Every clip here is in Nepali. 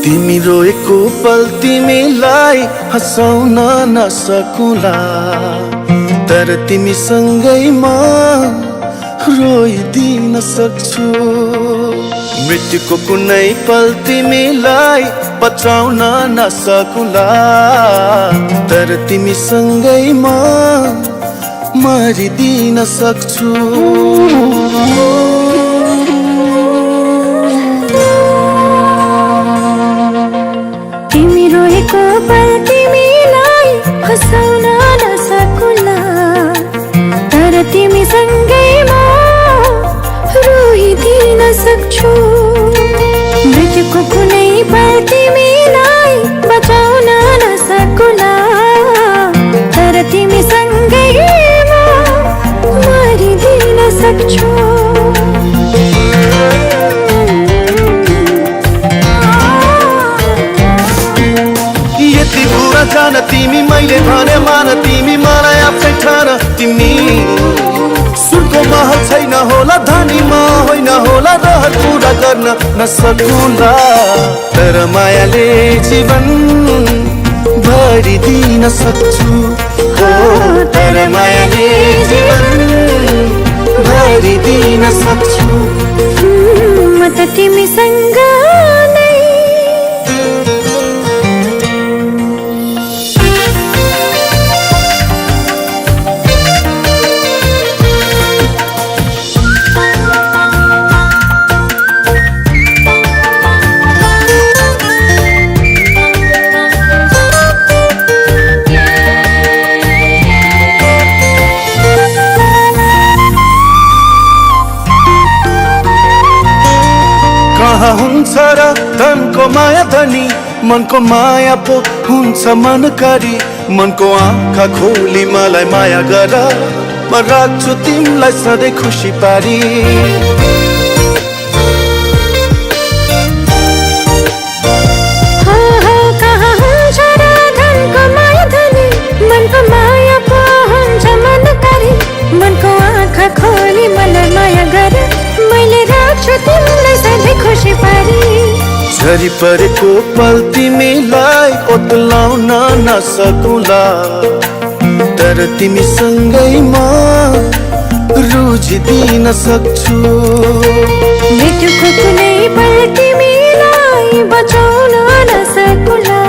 तिमी रोएको पल तिमीलाई हँसाउन नसकुला, तर तिमीसँगैमा रोइदिन सक्छु। मृत्युको कुनै पल तिमीलाई बचाउन नसकुला, तर तिमीसँगैमा मरिदिन सक्छु। तिमी रोएको पल तिमीलाई हँसाउन नसकुला, तर तिमीसँगैमा रोइदिन सक्छु। मृत्युको कुनै पल तिमीलाई बचाउन नसकुला, तर तिमीसँगैमा मरिदिन सक्छु। यति बुरा जान तिमी मैले भने मान, तिमी मलाई आफै ठान। तिमी सुनको महल छैन होला, धनीमा होइन होला, रहर पुरा गर्न नसकुला, तर मायाले जीवन भरिदिन सक्छु। हो तर मायाले जीवन भरिदिन सक्छु। म त तिमीसँग नै कहाँ हुन्छ र धनको माया धनी, मनको माया पो हुन्छ मनकारी। मनको आँखा खोली मलाई माया गर, म राख्छु तिमीलाई सधैँ खुसी पारी। कहाँ हुन्छ र धनको माया धनी, मनको माया पो हुन्छ मनकारी। मनको आँखा खोली मलाई माया गर, मैले राख्छु तिमीलाई सधैँ खुसी पारी। झरी परेको पल तिमीलाई ओत्लाउन नसकुला, तर तिमीसँगैमा रुझिदिन सक्छु। मृत्युको कुनै पल तिमीलाई बचाउन नसकुला,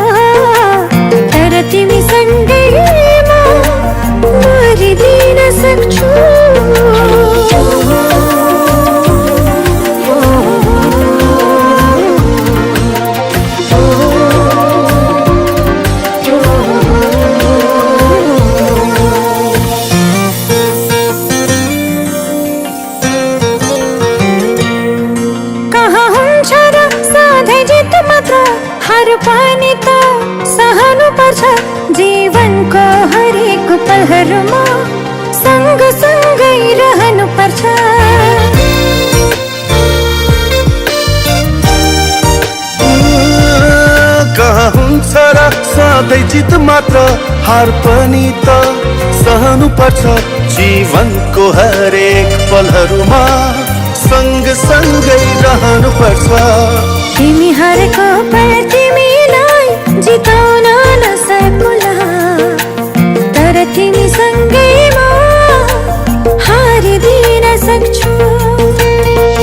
तर तिमीसँगैमा मरिदिन सक्छु। हार पनि त सहनु पर्छ, जीवनको हरेक पलहरूमा सँग सँगै रहनु पर्छ। कहाँ हुन्छ र सधैँ जित मात्र, हार पनि त सहनु पर्छ, जीवनको हरेक पलहरूमा सँग सँगै रहनु पर्छ। तिमी हारेको पल तिमीलाई जिताउन नसकुला, तर तिमीसँगैमा हारिदिन सक्छु।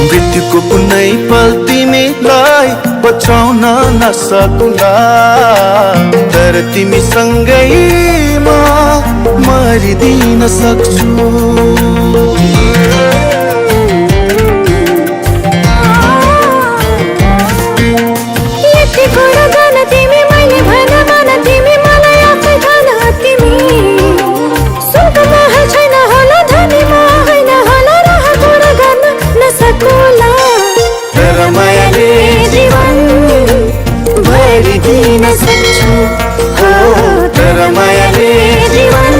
मृत्युको कुनै पल तिमीलाई बचाउन नसकुला, तर तिमीसँगैमा मरिदिन सक्छु। भरिदिन सक्छु। हो तर मायाले जीवन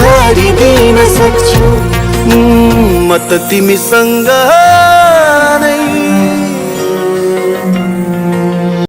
भरिदिन सक्छु। म त तिमीसँग